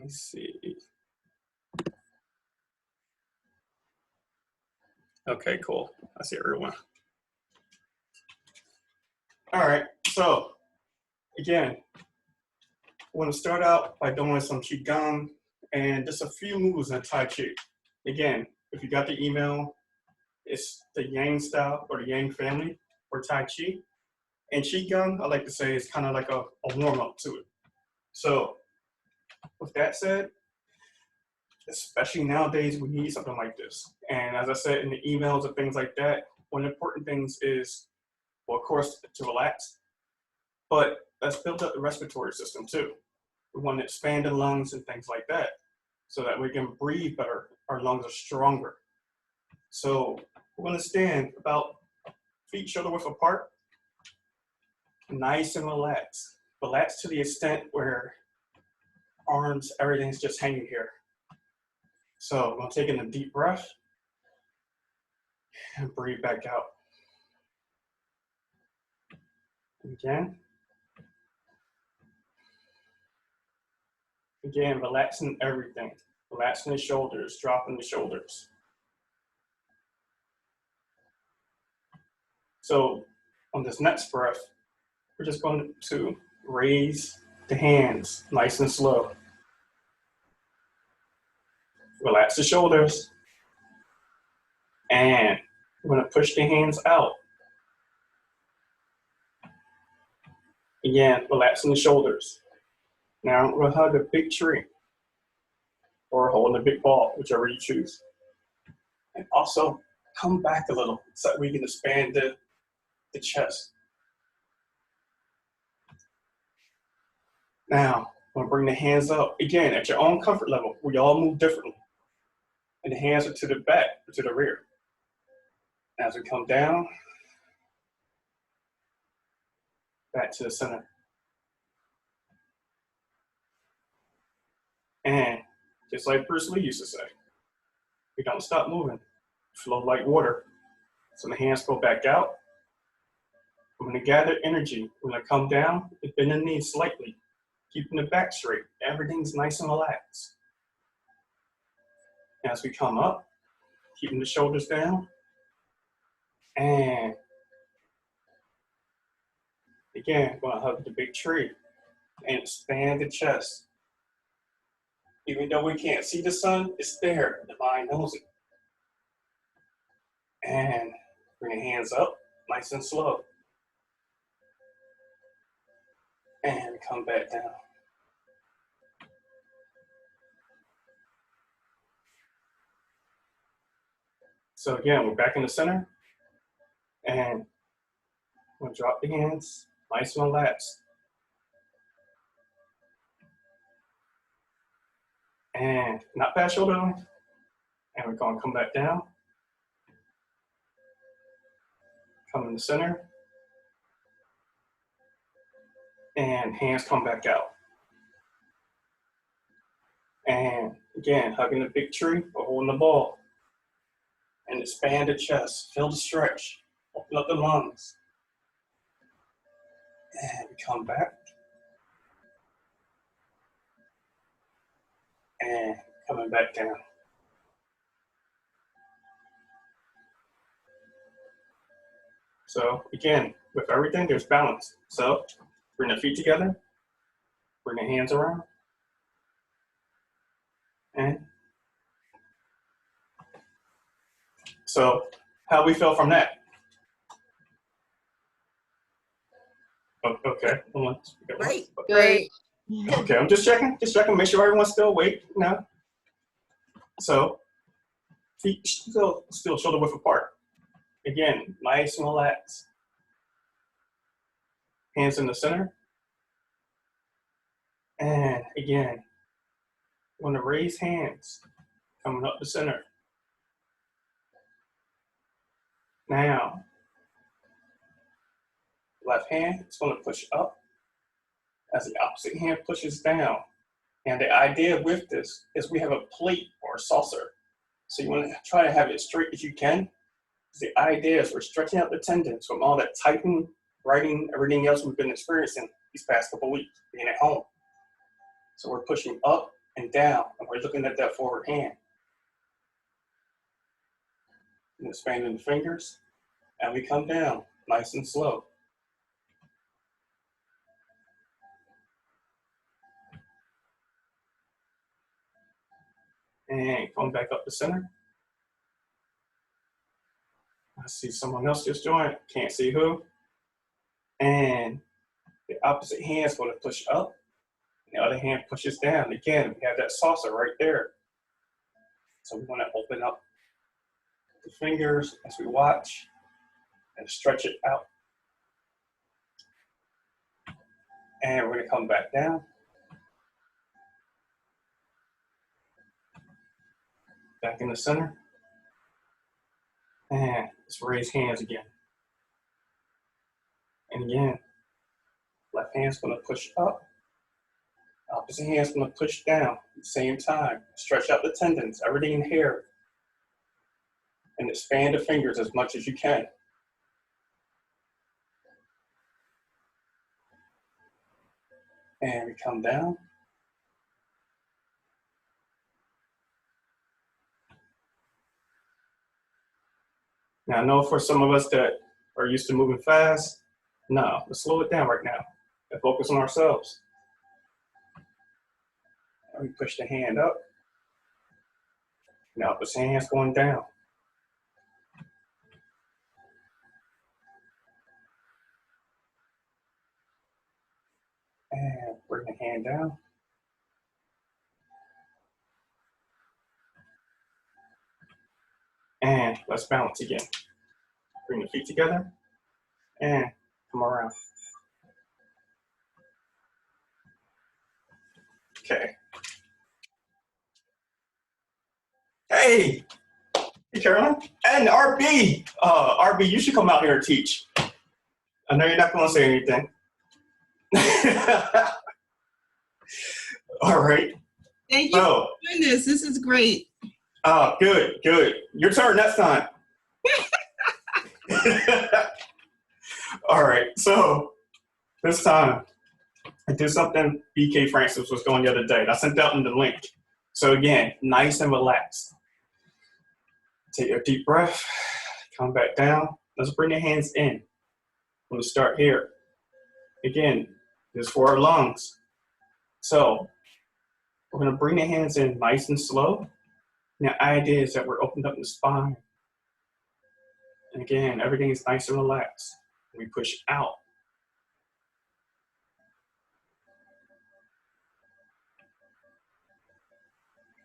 me see. Okay, cool. I see everyone. All right, so again, I want to start out by doing some Qigong and just a few moves in Tai Chi. Again, if you got the email, it's the Yang style or the Yang family for Tai Chi. And Qigong, I like to say, is kind of like a warm-up to it. So with that said, especially nowadays, we need something like this. And as I said in the emails and things like that, one of the important things is, well, of course, to relax, but let's build up the respiratory system too. We want to expand the lungs and things like that so that we can breathe better. Our lungs are stronger. So we're going to stand about feet shoulder width apart, nice and relaxed. Relax to the extent where arms, everything's just hanging here. So I'm going to take in a deep breath and breathe back out. Again. Again, relaxing everything. Relaxing the shoulders, dropping the shoulders. So on this next breath, we're just going to raise the hands nice and slow. Relax the shoulders. And we're going to push the hands out. Again, relaxing the shoulders. Now we'll hug a big tree or hold a big ball, whichever you choose. And also come back a little so that we can expand the chest. Now, I'm gonna bring the hands up. Again, at your own comfort level. We all move differently. And the hands are to the back or to the rear. As we come down, back to the center. And just like Bruce Lee used to say, we don't stop moving. Flow like water. So the hands go back out. I'm gonna gather energy. We're gonna come down, bend the knees slightly, keeping the back straight. Everything's nice and relaxed. As we come up, keeping the shoulders down. And again, we're gonna hug the big tree and expand the chest. Even though we can't see the sun, it's there. The mind knows it. And bring the hands up, nice and slow. And come back down. So again, we're back in the center. And we'll drop the hands, nice and relaxed. And not past shoulder length. And we're going to come back down. Come in the center. And hands come back out. And again, hugging the big tree or holding the ball. And expand the chest, feel the stretch, open up the lungs. And come back. And coming back down. So again, with everything, there's balance. So bring the feet together, bring the hands around, and so how we feel from that? Oh, okay. Great. Great. Okay, I'm just checking, make sure everyone's still awake now. So feet still shoulder width apart. Again, nice and relaxed. Hands in the center. And again, we're gonna raise hands, coming up the center. Now, left hand is gonna push up as the opposite hand pushes down. And the idea with this is we have a plate or a saucer. So you wanna try to have it as straight as you can. The idea is we're stretching out the tendons from all that typing, writing, everything else we've been experiencing these past couple of weeks, being at home. So we're pushing up and down, and we're looking at that forward hand. And expanding the fingers, and we come down nice and slow. And going back up the center. I see someone else just joined, can't see who. And the opposite hand is going to push up, and the other hand pushes down. Again, we have that saucer right there. So we want to open up the fingers as we watch and stretch it out. And we're going to come back down. Back in the center. And let's raise hands again. And again, left hand's going to push up. Opposite hand's going to push down at the same time. Stretch out the tendons, everything in here. And expand the fingers as much as you can. And we come down. Now, I know for some of us that are used to moving fast, no, let's slow it down right now and focus on ourselves. And we push the hand up. Now, the hand's going down. And bring the hand down. And let's balance again. Bring the feet together and come around. Okay. Hey, Carolyn. And RB. RB, you should come out here and teach. I know you're not going to say anything. All right. Thank you for doing this. This is great. Good, good. Your turn next time. All right, so this time I did something BK Francis was doing the other day. I sent out in the link. So again, nice and relaxed. Take a deep breath, come back down. Let's bring the hands in. I'm gonna start here. Again, this is for our lungs. So we're gonna bring the hands in nice and slow. Now, the idea is that we're opened up the spine. And again, everything is nice and relaxed. We push out.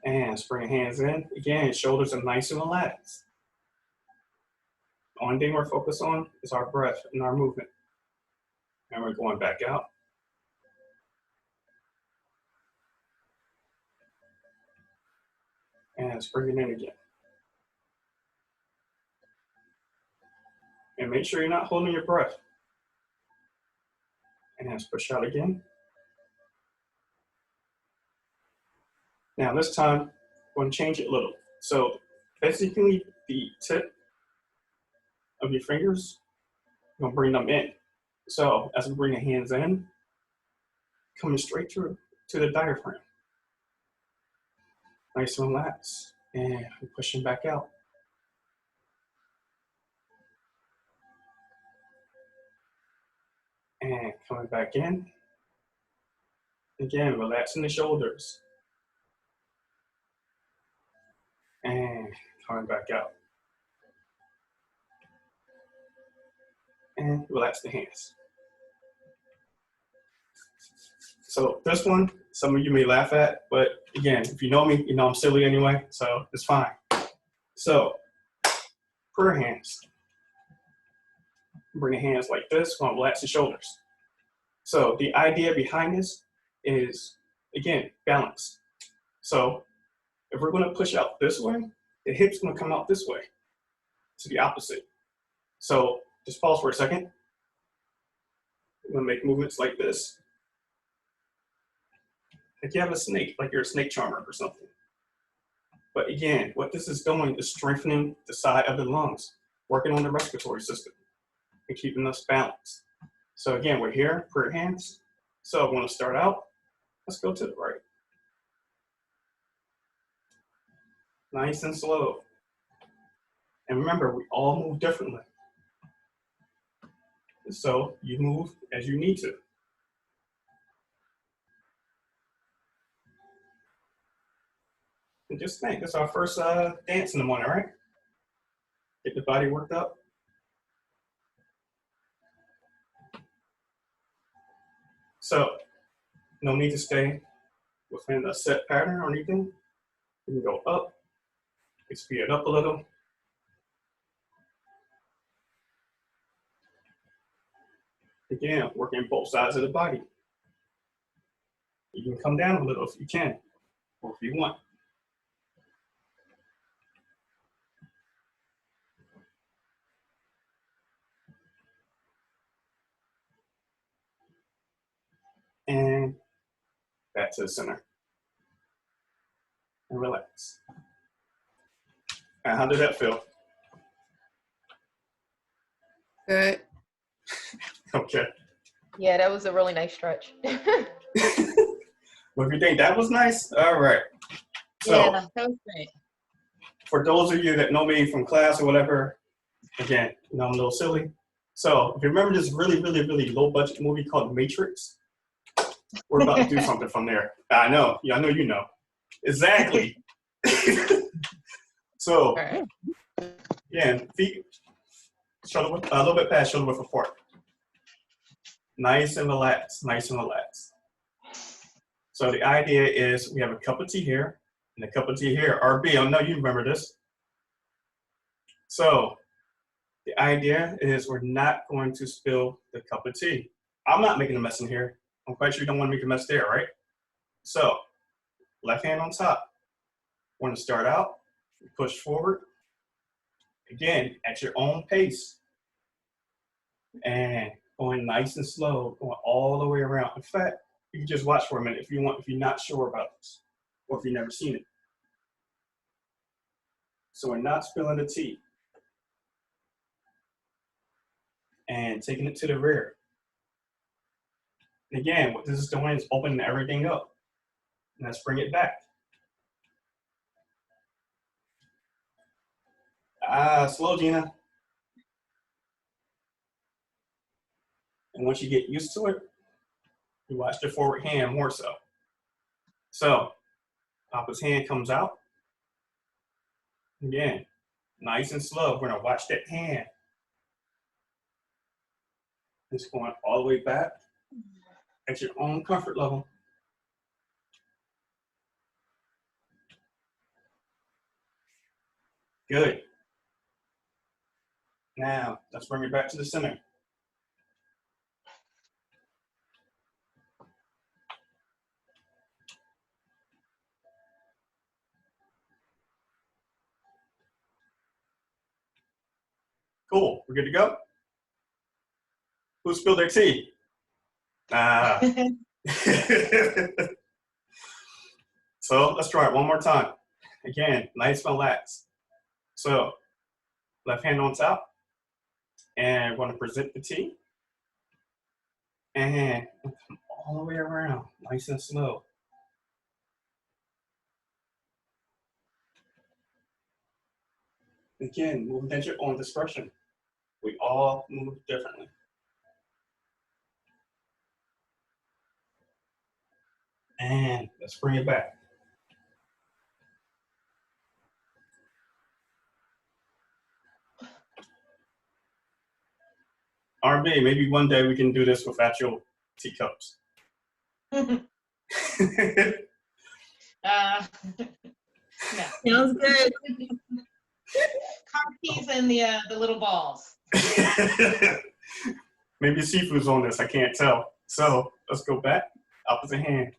And let's bring the hands in. Again, shoulders are nice and relaxed. The only thing we're focused on is our breath and our movement. And we're going back out. And let's bring it in again. And make sure you're not holding your breath. And let's push out again. Now this time, we're going to change it a little. So basically the tip of your fingers, you're going to bring them in. So as we bring the hands in, coming straight through to the diaphragm. Nice and relaxed. And we're pushing back out. And coming back in. Again, relaxing the shoulders. And coming back out. And relax the hands. So this one, some of you may laugh at, but again, if you know me, you know I'm silly anyway, so it's fine. So, prayer hands. Bring the hands like this, going to relax the shoulders. So the idea behind this is, again, balance. So if we're going to push out this way, the hip's going to come out this way, to the opposite. So just pause for a second. We're going to make movements like this. Like you have a snake, like you're a snake charmer or something. But again, what this is doing is strengthening the side of the lungs, working on the respiratory system, and keeping us balanced. So again, we're here, prayer hands. So I want to start out. Let's go to the right. nice and slow. And remember, we all move differently. So you move as you need to. And just think, it's our first dance in the morning, right? Get the body worked up. So no need to stay within a set pattern or anything. You can go up, speed it up a little. Again, working both sides of the body. You can come down a little if you can, or if you want. And back to the center. And relax. And how did that feel? Good. Okay. Yeah, that was a really nice stretch. Well, if you think that was nice, all right. So, yeah, that was great. for those of you that know me from class or whatever, again, I'm a little silly. So, if you remember this really, really, really low budget movie called Matrix, we're about to do something from there. I know. Yeah, I know you know. Exactly. So, All right. yeah, feet shoulder width, a little bit past shoulder width apart. Nice and relaxed, nice and relaxed. So the idea is we have a cup of tea here and a cup of tea here. RB, I know you remember this. So the idea is we're not going to spill the cup of tea. I'm not making a mess in here. I'm quite sure you don't want to make a mess there, right? So left hand on top. We're going to start out, push forward. Again, at your own pace. And going nice and slow, going all the way around. In fact, you can just watch for a minute if you want, if you're not sure about this, or if you've never seen it. So we're not spilling the tea. And taking it to the rear. And again, what this is doing is opening everything up. And let's bring it back. Slow, Gina. And once you get used to it, you watch the forward hand more so. So, opposite hand comes out. Again, nice and slow. We're gonna watch that hand. It's going all the way back at your own comfort level. Good. Now, let's bring it back to the center. Cool, we're good to go? Who spilled their tea? So let's try it one more time. Again, nice and relaxed. So left hand on top, and we're gonna present the tea. And come all the way around, nice and slow. Again, move at your own discretion. We all move differently. And let's bring it back. RB, maybe one day we can do this with actual teacups. No. Sounds good. Carved teas and the little balls. Maybe seafood's on this, I can't tell. So let's go back, opposite hand.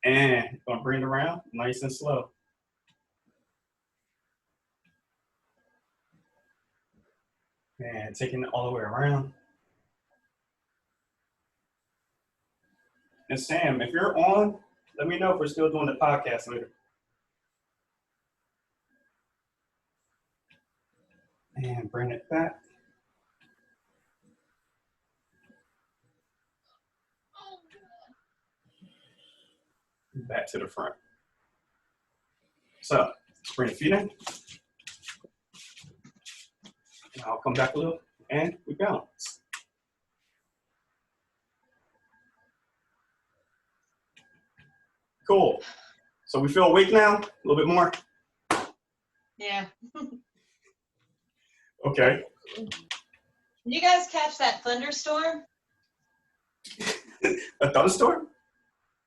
And gonna bring it around, nice and slow. And taking it all the way around. And Sam, if you're on, let me know if we're still doing the podcast later. And bring it back. Back to the front. So Bring the feet in. And I'll come back a little, and we balance. Cool. So we feel awake now, a little bit more. Yeah. Okay. Did you guys catch that thunderstorm? A thunderstorm?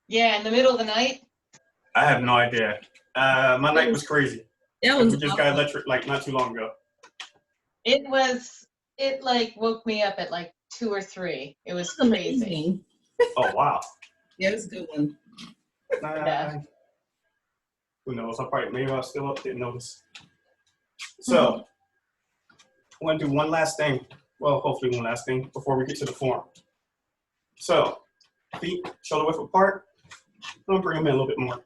Yeah, in the middle of the night. I have no idea. My night was crazy. That We was just got electric like not too long ago. It like woke me up at like 2 or 3. It was crazy. amazing. Oh wow. Yeah, it was a good one. Yeah. Who knows? Maybe I was still up, didn't notice. So I want to do one last thing. Well, hopefully one last thing before we get to the form. So feet shoulder width apart. I'm gonna bring them in a little bit more.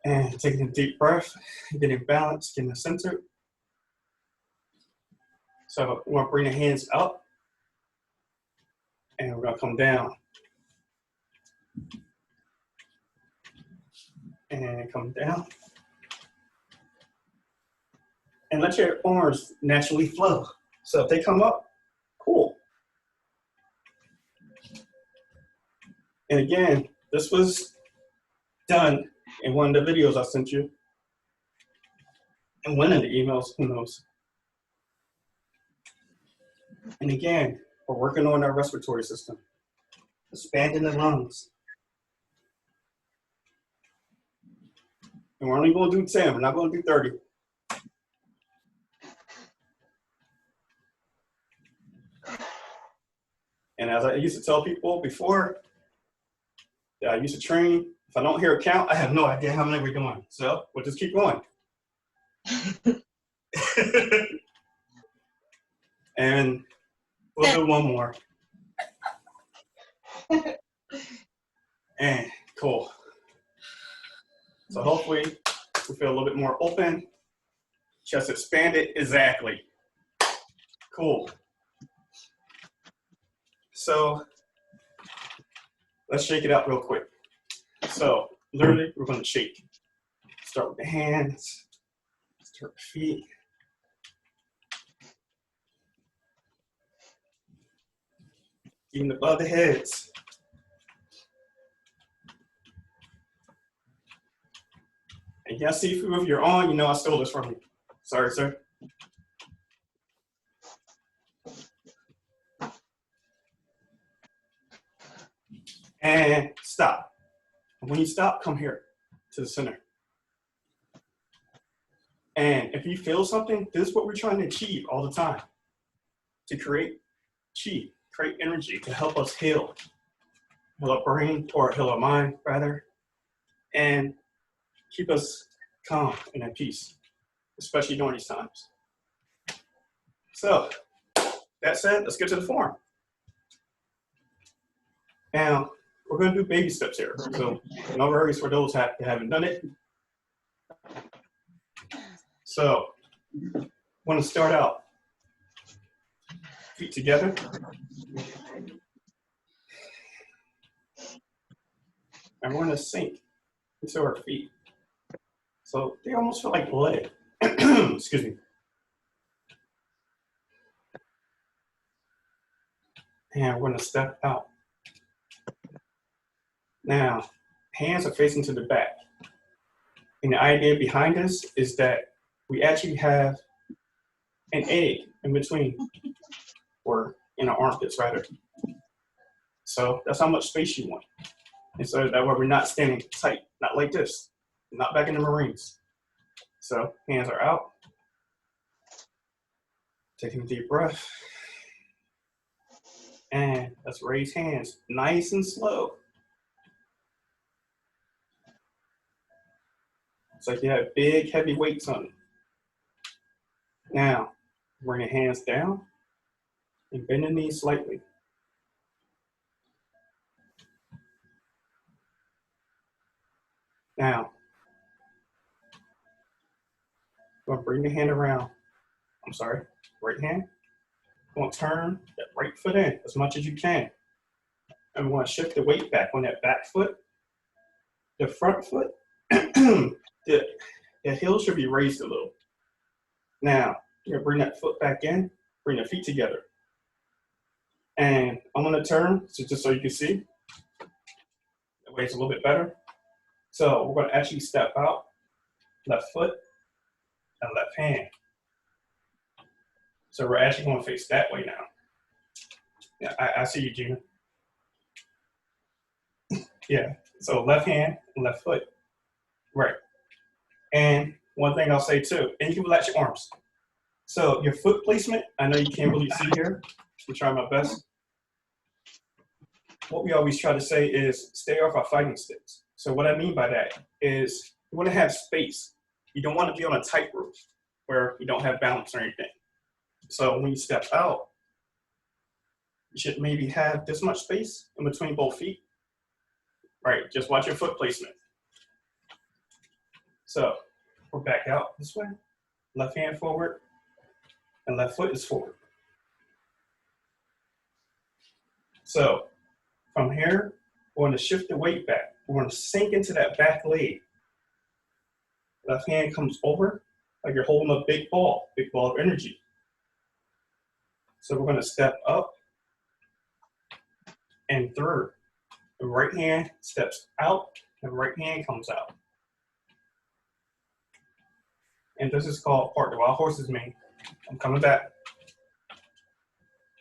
And taking a deep breath, getting balanced, getting centered. So we're gonna bring the hands up and we're gonna come down. And come down. And let your arms naturally flow. So if they come up, cool. And again, this was done in one of the videos I sent you. And one of the emails, who knows. And again, we're working on our respiratory system, expanding the lungs. And we're only going to do 10, we're not going to do 30. And as I used to tell people before, that I used to train, if I don't hear a count, I have no idea how many we're doing. So we'll just keep going. And we'll do one more. And cool. So hopefully we feel a little bit more open. Chest expanded, exactly. Cool. So let's shake it out real quick. So literally we're gonna shake. Start with the hands, start with the feet. Even above the heads. And yeah, Sifu, if you're on, you know I stole this from you. Sorry, sir. And stop. And when you stop, come here to the center. And if you feel something, this is what we're trying to achieve all the time. To create chi, create energy to help us heal. Heal our brain, or heal our mind, rather. And keep us calm and at peace, especially during these times. So, that said, let's get to the form. Now, we're going to do baby steps here. So, no worries for those that haven't done it. So, want to start out. Feet together. And we're going to sink into our feet. So they almost feel like lead. Excuse me. And we're going to step out. Now, hands are facing to the back. And the idea behind this is that we actually have an egg in between, or in our armpits, rather. So that's how much space you want. And so that way we're not standing tight, not like this, not back in the Marines. So hands are out. Taking a deep breath. And let's raise hands nice and slow. It's like you have big, heavy weights on them. Now, bring your hands down and bend the knees slightly. Now, I'm gonna bring the hand around. I'm sorry, right hand. I'm gonna turn that right foot in as much as you can. And we're gonna shift the weight back on that back foot, the front foot, the the heel should be raised a little. Now, you're gonna bring that foot back in, bring the feet together. And I'm gonna turn, so just so you can see. That way it's a little bit better. So we're gonna actually step out, left foot and left hand. So we're actually gonna face that way now. Yeah, I see you, Gina. Yeah, so left hand, left foot. Right. And one thing I'll say too, and you can relax your arms. So your foot placement, I know you can't really see here. I'm trying my best. What we always try to say is stay off our fighting sticks. So what I mean by that is you want to have space. You don't want to be on a tightrope where you don't have balance or anything. So when you step out, you should maybe have this much space in between both feet. Right, just watch your foot placement. So we're back out this way, left hand forward, and left foot is forward. So from here, we're going to shift the weight back. We're going to sink into that back leg. Left hand comes over like you're holding a big ball of energy. So we're going to step up and through. The right hand steps out, the right hand comes out. And this is called part the wild horse's mane. I'm coming back.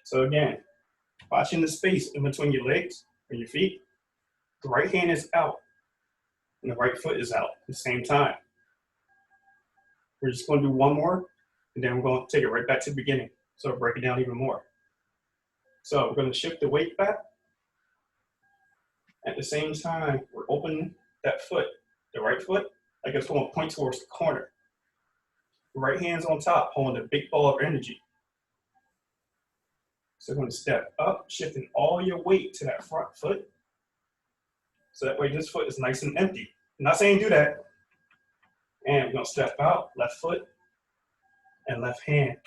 So again, watching the space in between your legs or your feet. The right hand is out and the right foot is out at the same time. We're just going to do one more and then we're going to take it right back to the beginning. So break it down even more. So we're going to shift the weight back. At the same time, we're opening that foot, the right foot, like it's going to point towards the corner. The right hand's on top, holding a big ball of energy. So we're going to step up, shifting all your weight to that front foot. So that way this foot is nice and empty. I'm not saying do that. And we're going to step out, left foot and left hand.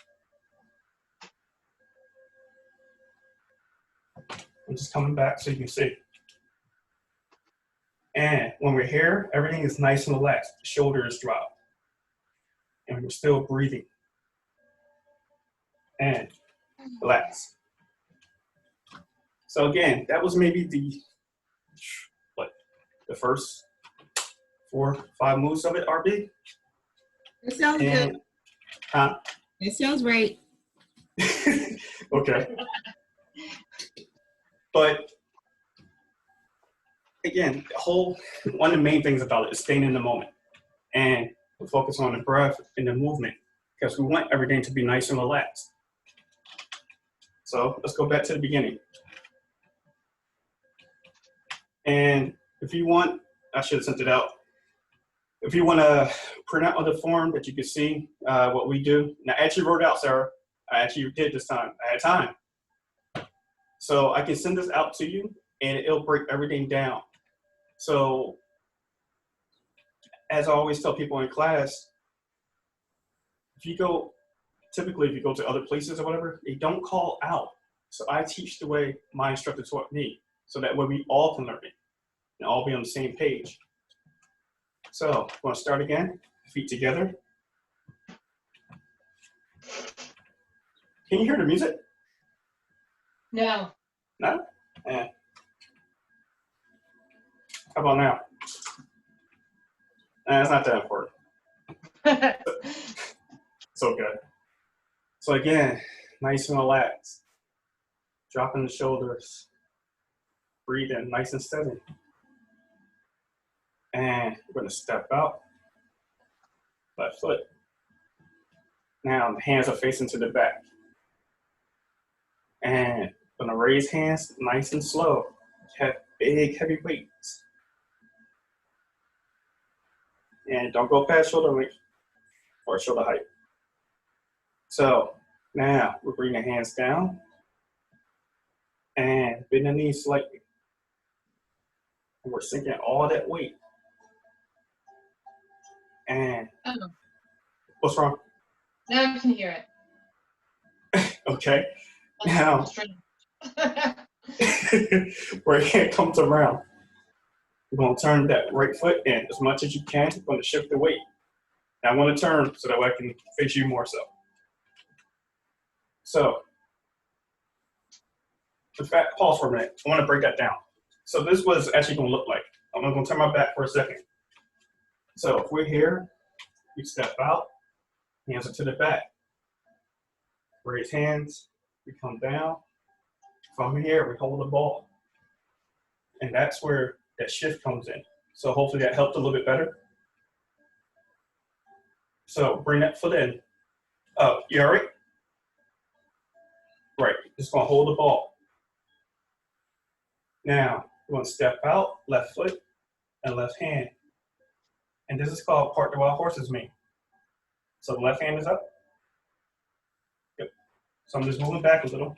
I'm just coming back so you can see. And when we're here, everything is nice and relaxed. The shoulders drop. And we're still breathing. And relax. So again, that was maybe the first 4 or 5 moves of it, RB. It sounds And, good. It sounds right. Okay. But again, one of the main things about it is staying in the moment and focus on the breath and the movement because we want everything to be nice and relaxed. So let's go back to the beginning. And if you want, I should have sent it out. If you want to print out on the form that you can see what we do. And I actually wrote it out, Sarah. I actually did this time. I had time. So I can send this out to you and it'll break everything down. So as I always tell people in class, typically if you go to other places or whatever, they don't call out. So I teach the way my instructor taught me. So that way we all can learn it and all be on the same page. So we're gonna start again, feet together. Can you hear the music? No. No? Yeah. How about now? It's not that important. It's okay. So again, nice and relaxed. Dropping the shoulders. Breathing nice and steady. And we're going to step out. Left foot. Now the hands are facing to the back. And going to raise hands nice and slow. Have big, heavy weights. And don't go past shoulder length or shoulder height. So now we're bringing the hands down and bend the knees slightly. And we're sinking all that weight. And what's wrong? Now I can hear it. Okay. Now, right hand comes around. We're going to turn that right foot in as much as you can. We're going to shift the weight. Now I want to turn so that way I can face you more so. So, pause for a minute. I want to break that down. So this was actually going to look like. I'm going to turn my back for a second. So if we're here, we step out, hands are to the back. Raise hands, we come down. From here, we hold the ball. And that's where that shift comes in. So hopefully that helped a little bit better. So bring that foot in. Oh, you all right? Right, just gonna hold the ball. Now, we're gonna step out, left foot and left hand. And this is called part the wild horses mean. So the left hand is up. Good. So I'm just moving back a little.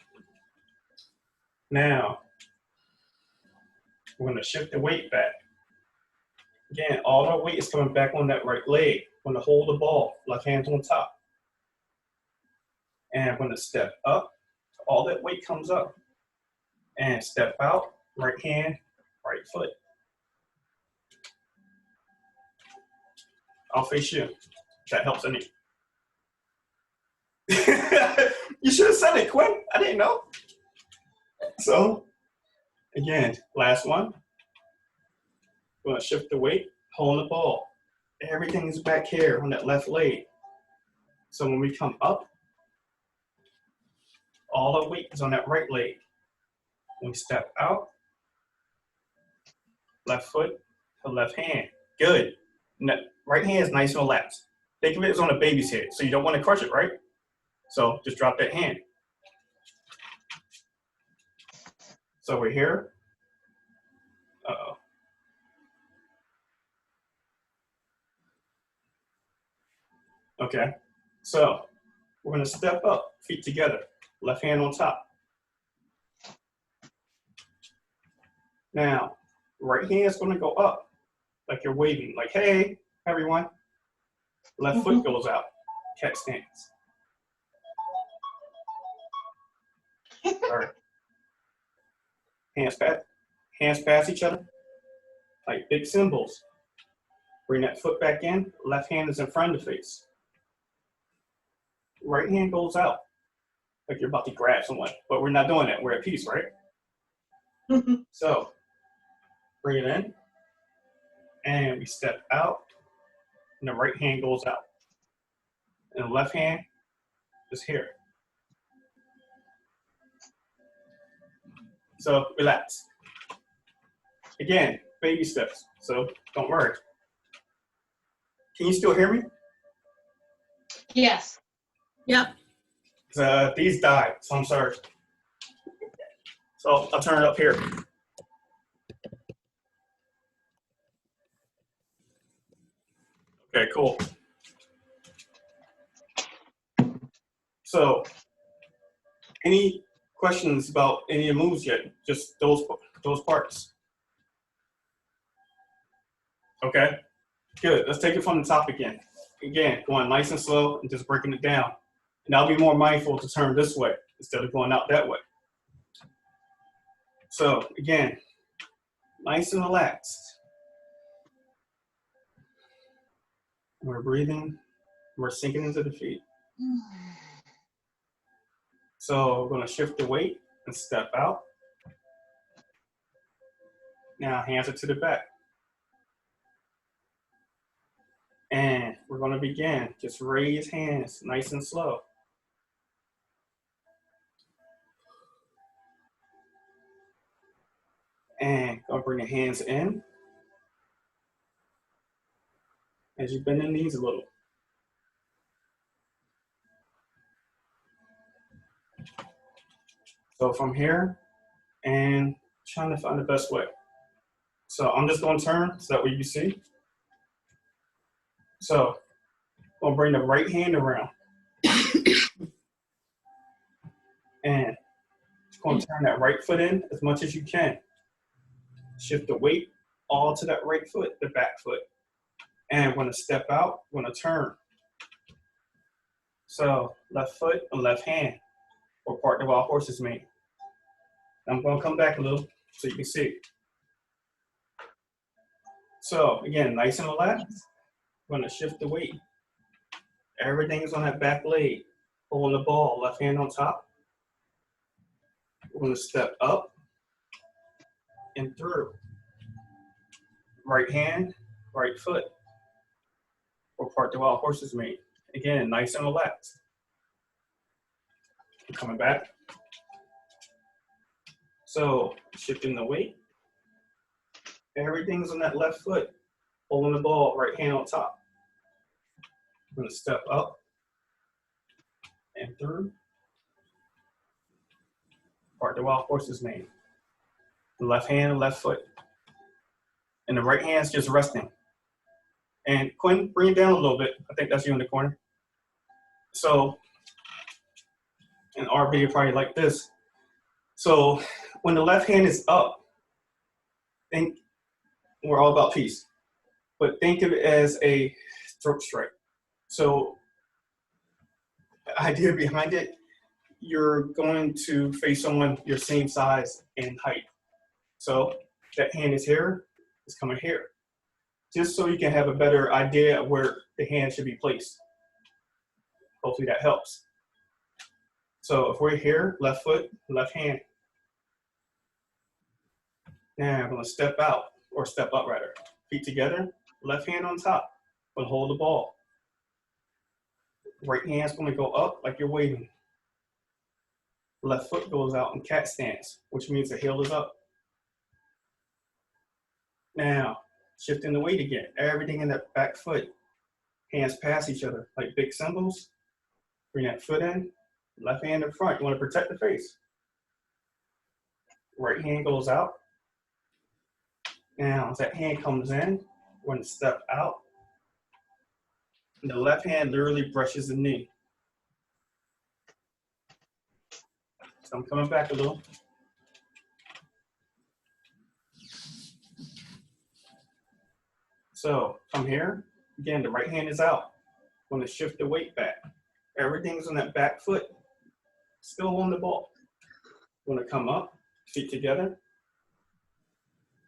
Now, we're gonna shift the weight back. Again, all our weight is coming back on that right leg. We're gonna hold the ball, left hand's on top. And I'm gonna step up, all that weight comes up. And step out, right hand, right foot. I'll face you. If that helps any. You should have said it, Quinn. I didn't know. So, again, last one. We're gonna shift the weight, hold the ball. Everything is back here on that left leg. So when we come up, all the weight is on that right leg. When we step out, left foot to left hand. Good. Right hand is nice and relaxed. Think of it as on a baby's head. So you don't want to crush it, right? So just drop that hand. So we're here. Uh-oh. Okay. So we're going to step up, feet together, left hand on top. Now, right hand is going to go up like you're waving, like, hey, everyone. Left foot goes out, cat stance. All right. Hands past each other, like big symbols. Bring that foot back in, left hand is in front of the face. Right hand goes out, like you're about to grab someone, but we're not doing that, we're at peace, right? So, bring it in, and we step out, and the right hand goes out. And the left hand is here. So, relax. Again, baby steps, so don't worry. Can you still hear me? Yes. Yep. These died, so I'm sorry. So I'll turn it up here. Okay, cool. So, any questions about any of the moves yet? Just those parts. Okay, good. Let's take it from the top again. Again, going nice and slow and just breaking it down. And I'll be more mindful to turn this way instead of going out that way. So again, nice and relaxed. We're breathing, we're sinking into the feet. So we're gonna shift the weight and step out. Now hands are to the back. And we're gonna begin. Just raise hands nice and slow. And gonna bring the hands in. As you bend the knees a little. So from here, and trying to find the best way. So I'm just gonna turn so that way you see. So I'm gonna bring the right hand around. And just gonna turn that right foot in as much as you can. Shift the weight all to that right foot, the back foot. And we're gonna step out, we're gonna turn. So left foot and left hand, or part of our horses mean. I'm gonna come back a little so you can see. So again, nice and relaxed. We're gonna shift the weight Everything is on that back leg. Holding the ball, left hand on top. We're going to step up and through. Right hand, right foot. Or part the wild horse's mane. Again, nice and relaxed. Coming back. So, shifting the weight. Everything's on that left foot. Holding the ball, right hand on top. I'm going to step up and through. Part the wild horse's mane. The left hand, left foot. And the right hand's just resting. And Quinn, bring it down a little bit. I think that's you in the corner. So, and RB, you're probably like this. So, when the left hand is up, think we're all about peace, but think of it as a throat strike. So, the idea behind it, you're going to face someone your same size and height. So, that hand is here, it's coming here. Just so you can have a better idea of where the hand should be placed. Hopefully that helps. So if we're here, left foot, left hand. Now I'm going to step out, or step up rather. Feet together, left hand on top. But hold the ball. Right hand's going to go up like you're waving. Left foot goes out in cat stance, which means the heel is up. Now, shifting the weight again. Everything in that back foot. Hands pass each other like big cymbals. Bring that foot in. Left hand in front. You want to protect the face. Right hand goes out. Now, as that hand comes in, we're going to step out. And the left hand literally brushes the knee. So I'm coming back a little. So from here, again, the right hand is out. I'm going to shift the weight back. Everything's on that back foot. Still on the ball. I'm going to come up, feet together.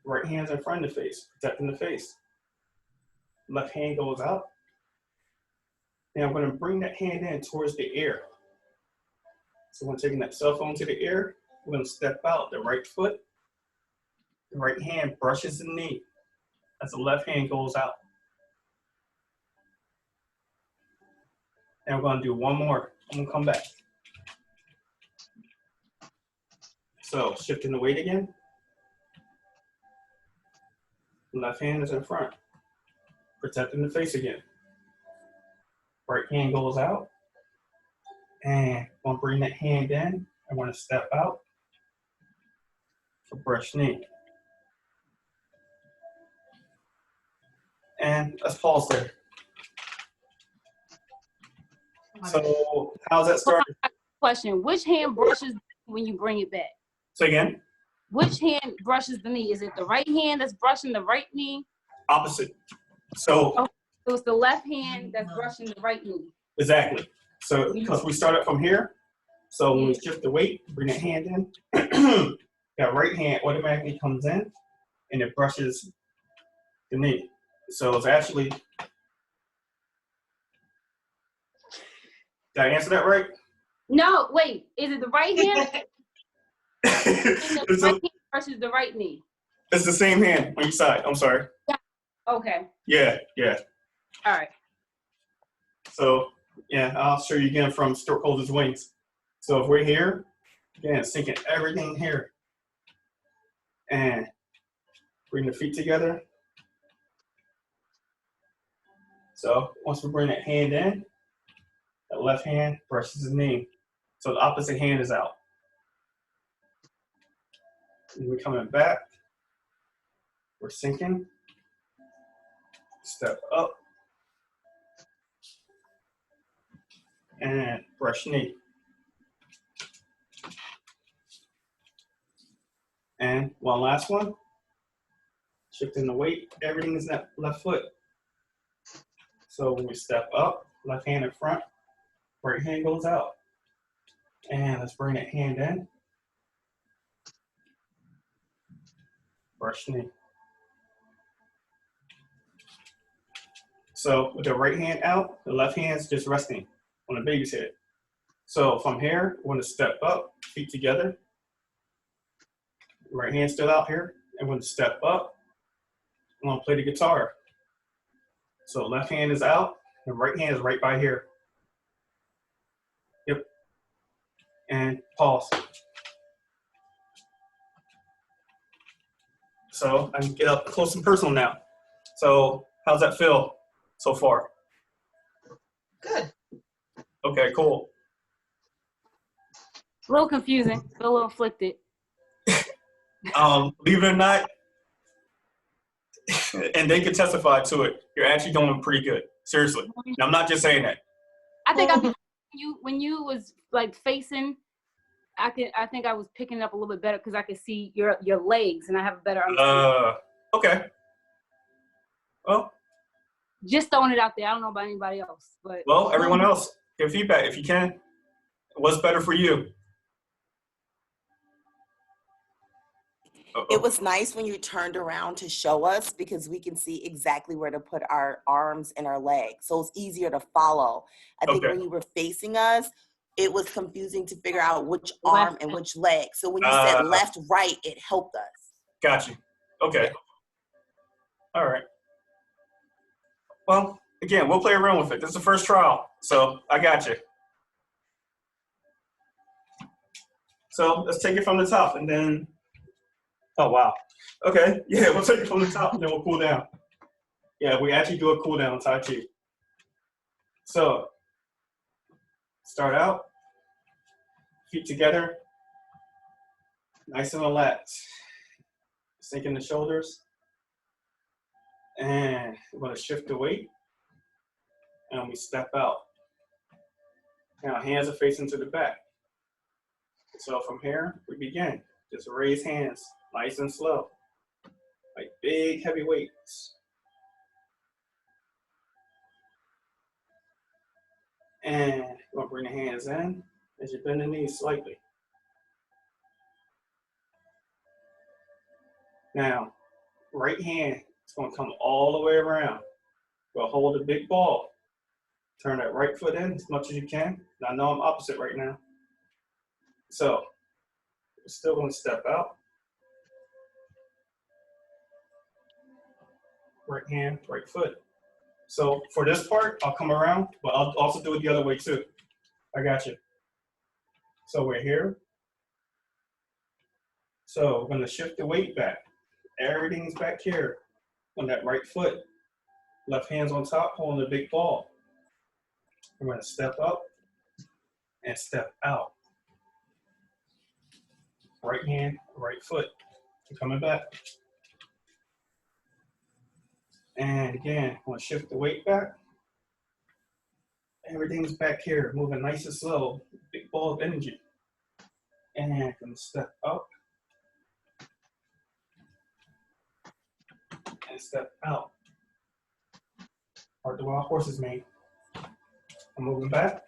Right hand's in front of the face, protecting the face. Left hand goes out. Now I'm going to bring that hand in towards the ear. So when taking that cell phone to the ear, we're going to step out the right foot. The right hand brushes the knee as the left hand goes out. And we're going to do one more. I'm going to come back. So shifting the weight again. Left hand is in front. Protecting the face again. Right hand goes out. And I'm going to bring that hand in. I want to step out for brush knee. And let's pause there. So how's that started? Question, which hand brushes when you bring it back? Say again? Which hand brushes the knee? Is it the right hand that's brushing the right knee? Opposite. So So it's the left hand that's brushing the right knee. exactly. So because we started from here, so when we shift the weight, bring that hand in, that right hand automatically comes in and it brushes the knee. So it's actually, did I answer that right? No, wait. Is it the right hand? The it's, right hand brushes the right knee. it's the same hand on your side. I'm sorry. Okay. Yeah. All right. So yeah, I'll show you again from Stork Holder's Wings. So if we're here, again, sinking everything here. And bring the feet together. So once we bring that hand in, that left hand brushes the knee. So the opposite hand is out. And we're coming back. We're sinking. Step up. And brush knee. And one last one. Shifting the weight. Everything is that left foot. So when we step up, left hand in front, right hand goes out. And let's bring that hand in. Brush knee. So with the right hand out, the left hand's just resting on the baby's head. So from here, we're gonna step up, feet together. Right hand still out here. And we're gonna step up. I'm gonna play the guitar. So left hand is out, and right hand is right by here. Yep. And pause. So I can get up close and personal now. So how's that feel so far? Good. Okay, cool. A little confusing, a little afflicted. Believe it or not, and they can testify to it, you're actually doing pretty good. Seriously. And I'm not just saying that. I think when you was like facing, I think I was picking up a little bit better because I could see your legs and I have a better understanding. Okay. Well, Just throwing it out there. I don't know about anybody else, but everyone else, give feedback if you can. What's better for you? It was nice when you turned around to show us because we can see exactly where to put our arms and our legs. So it's easier to follow. I think when you were facing us, it was confusing to figure out which arm and which leg. So when you said left, right, it helped us. Got you. Okay. All right. Well, again, we'll play around with it. This is the first trial, so I got you. So let's take it from the top and then, oh, wow. Okay, yeah, we'll take it from the top and then we'll cool down. Yeah, we actually do a cool down Tai Chi. So, start out, feet together, nice and relaxed. Sinking the shoulders. And we're gonna shift the weight and we step out. Now hands are facing to the back. So from here, we begin. Just raise hands, nice and slow. Like big, heavy weights. And we're gonna bring the hands in as you bend the knees slightly. Now, right hand is gonna come all the way around. We'll hold a big ball. Turn that right foot in as much as you can. Now, I know I'm opposite right now. So, we're still gonna step out. Right hand, right foot. So for this part, I'll come around, but I'll also do it the other way too. I got you. So we're here. So we're gonna shift the weight back. Everything's back here on that right foot. Left hand's on top, holding the big ball. We're gonna step up and step out. Right hand, right foot. We're coming back. And again, I'm gonna shift the weight back. Everything's back here, moving nice and slow. Big ball of energy. And gonna step up. And step out. Or the wild horses made. I'm moving back.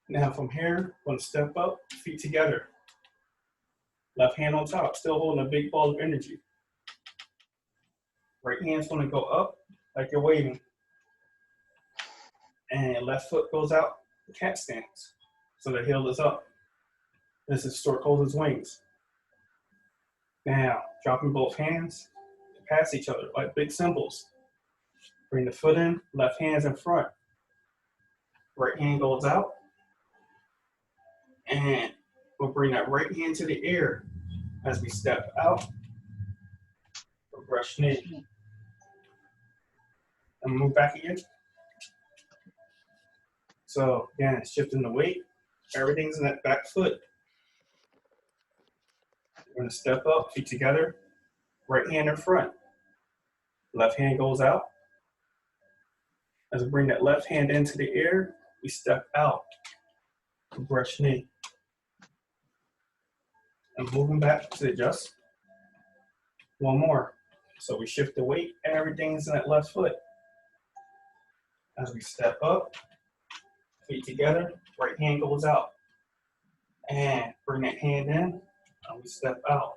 Now from here, I'm gonna step up, feet together. Left hand on top, still holding a big ball of energy. Right hand's gonna go up like you're waving. And left foot goes out, cat stance. So the heel is up. This is stork holds its wings. Now, dropping both hands past each other like big cymbals. Bring the foot in, left hand's in front. Right hand goes out. And we'll bring that right hand to the air as we step out. Brush knee. And move back again. So again, shifting the weight. Everything's in that back foot. We're gonna step up, feet together. Right hand in front. Left hand goes out. As we bring that left hand into the air, we step out. Brush knee. And moving back to adjust. One more. So we shift the weight, everything's in that left foot. As we step up, feet together, right hand goes out. And bring that hand in, and we step out.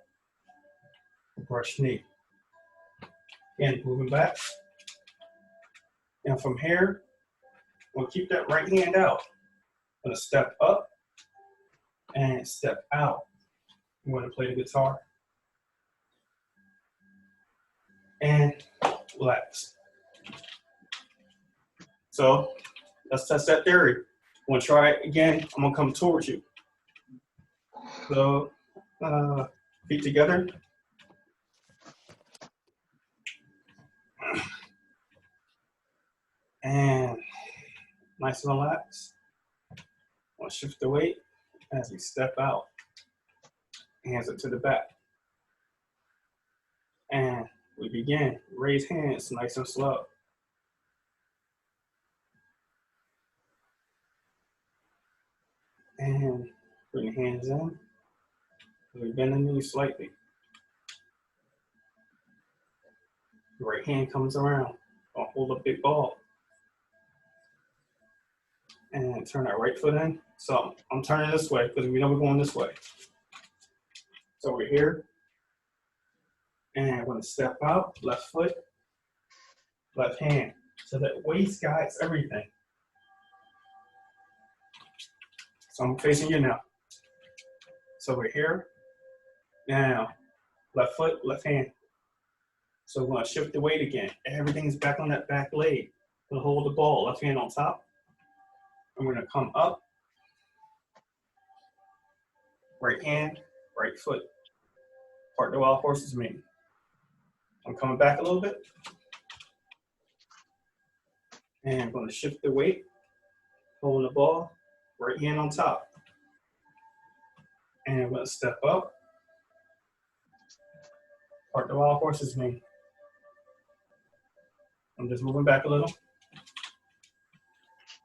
Brush knee. Again, moving back. And from here, we'll keep that right hand out. Gonna step up and step out. I'm gonna play the guitar. And relax. So let's test that theory. I'm gonna try it again. I'm gonna come towards you. So feet together. And nice and relaxed. I'll shift the weight as we step out. Hands up to the back. And we begin. Raise hands nice and slow. And bring the hands in. We bend the knees slightly. The right hand comes around. I'll hold a big ball. And turn that right foot in. So I'm turning this way because we know we're going this way. So we're here. And I'm going to step out, left foot, left hand. So that waist guides everything. So I'm facing you now. So we're here. Now, left foot, left hand. So we're going to shift the weight again. Everything's back on that back leg. We'll hold the ball, left hand on top. I'm going to come up. Right hand, right foot. Part the wild horse's mane. I'm coming back a little bit. And I'm going to shift the weight. Holding the ball, right hand on top. And I'm going to step up. Part the wild horse's mane. I'm just moving back a little.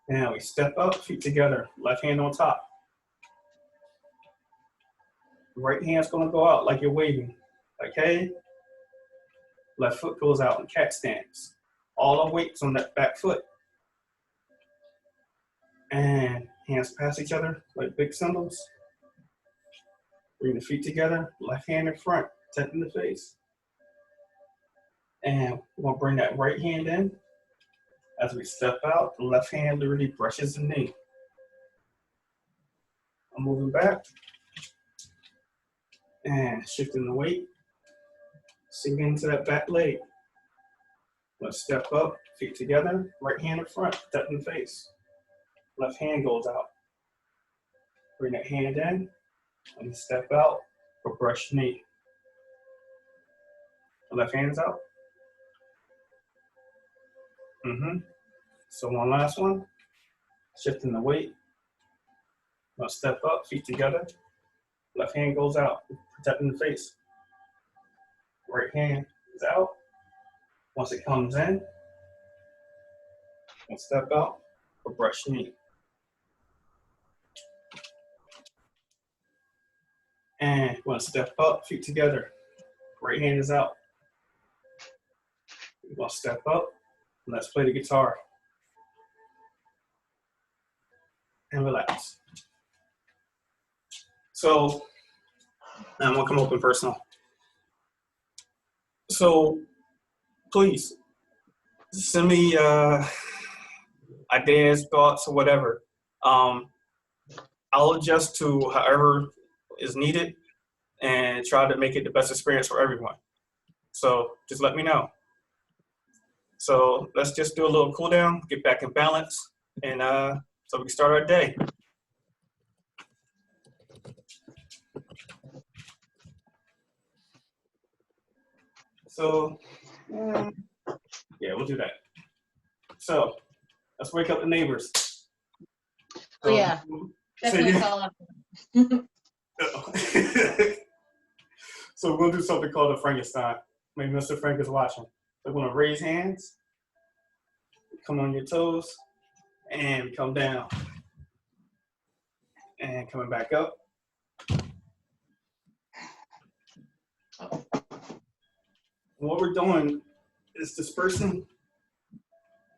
Now we step up, feet together, left hand on top. Right hand's gonna go out like you're waving. Like, hey. Left foot goes out in cat stance. All the weight's on that back foot. And hands pass each other like big cymbals. Bring the feet together, left hand in front, touching the face. And we're gonna bring that right hand in. As we step out, the left hand literally brushes the knee. I'm moving back. And shifting the weight. Sink into that back leg. Let's step up, feet together, right hand in front, touching the face. Left hand goes out. Bring that hand in, and step out for brush knee. The left hand's out. So one last one. Shifting the weight. Now step up, feet together. Left hand goes out, protecting the face. Right hand is out. Once it comes in, we'll step out for brush knee. And we're gonna step up, feet together. Right hand is out. We're gonna step up, and let's play the guitar. And relax. So, I'm gonna come open personal. So, please, send me ideas, thoughts, or whatever. I'll adjust to however is needed and try to make it the best experience for everyone. So just let me know. So let's just do a little cool down, get back in balance, and so we can start our day. So, yeah, we'll do that. So, let's wake up the neighbors. Oh, yeah. Definitely call up. So we're going to do something called a Frankenstein. Maybe Mr. Frank is watching. We're going to raise hands, come on your toes, and come down. And coming back up. What we're doing is dispersing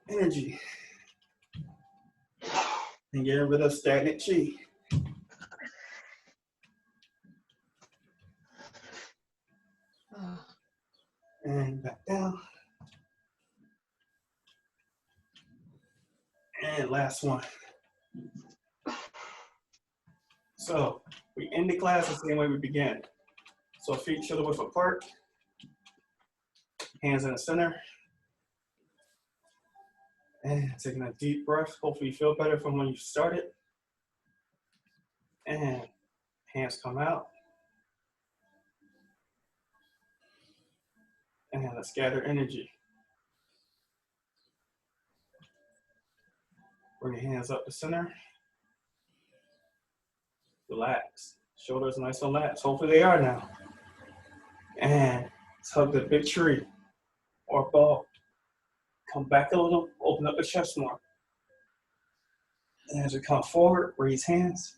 energy and getting rid of stagnant chi. And back down. And last one. So we end the class the same way we began. So feet shoulder width apart, hands in the center. And taking a deep breath. Hopefully you feel better from when you started. And hands come out. And let's gather energy. Bring your hands up to center. Relax. Shoulders nice and relaxed. Hopefully they are now. And let's hug the big tree or ball. Come back a little, open up the chest more. And as we come forward, raise hands.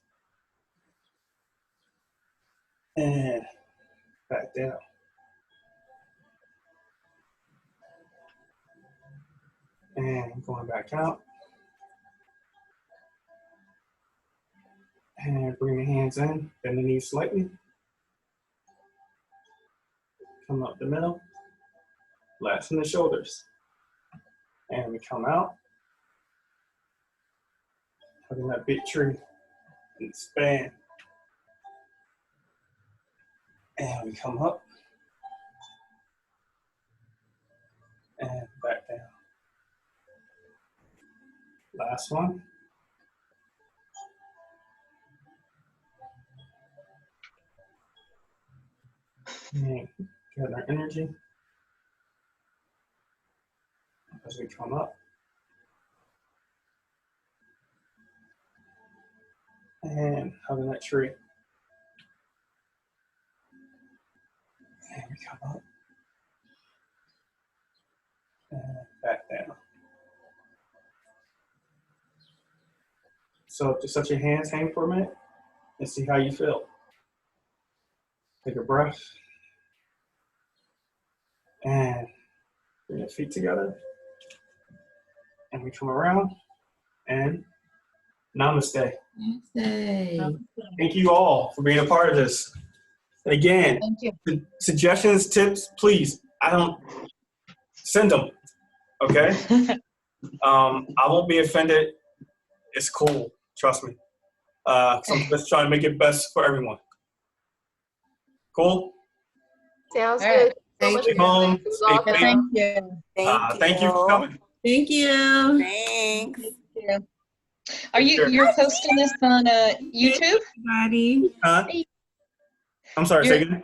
And back down. And going back out. And bring the hands in, bend the knees slightly. Come up the middle. Last in the shoulders. And we come out. Hugging that big tree. And expand. And we come up. And back down. Last one. And get our energy as we come up. And hugging that tree. And we come up. And back down. So just let your hands hang for a minute and see how you feel. Take a breath. And bring your feet together. And we come around. And namaste. Namaste. Thank you all for being a part of this. And again, Thank you. suggestions, tips, please, I don't send them. Okay? I won't be offended. It's cool. Trust me. So I'm just trying to make it best for everyone. Cool? Sounds All right. good. Thank Stay home. Stay safe. Thank you. Thank you for coming. Thank you. Thanks. Are you're posting this on YouTube? Everybody. Huh? I'm sorry, say again?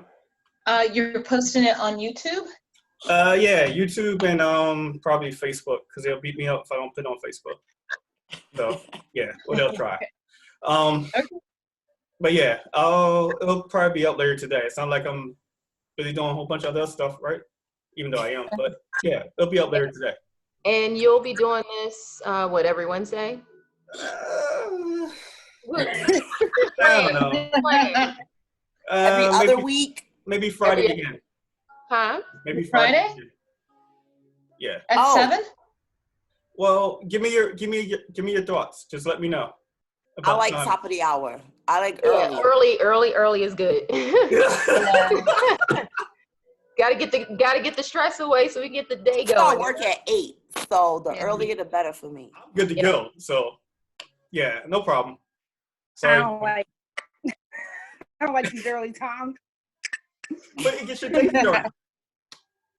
You're posting it on YouTube? Yeah, YouTube and probably Facebook, because they'll beat me up if I don't put it on Facebook. So yeah, well they'll try. Okay. But yeah, it'll probably be up later today. It's not like I'm busy doing a whole bunch of other stuff, right? Even though I am, but yeah, it'll be up later today. And you'll be doing this, every Wednesday? I don't know. Plan. Every other maybe, week. maybe Friday again. Huh? Maybe Friday. Friday? Again. Yeah. At Oh. 7? Well, give me your thoughts. Just let me know. I about like time. top of the hour. I like Yeah, early is good. Gotta get the stress away so we get the day I going. work at 8, so the Yeah. earlier the better for me. I'm good to go. So, yeah, no problem. I Sorry, don't like these early times. but it gets your day started.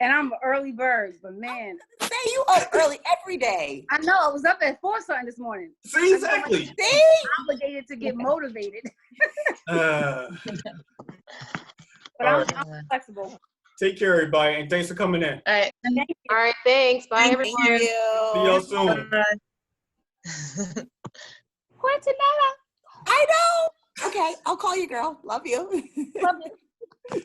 And I'm an early bird, but man, Say you up early every day. I know I was up at 4 something this morning. See, exactly. See? Obligated to get motivated. Uh, But All I'm flexible. take care, everybody, and thanks for coming in. All right. All right, thanks. Bye, Thank everyone. you. See y'all soon. I know. Okay, I'll call you, girl. Love you. Love you.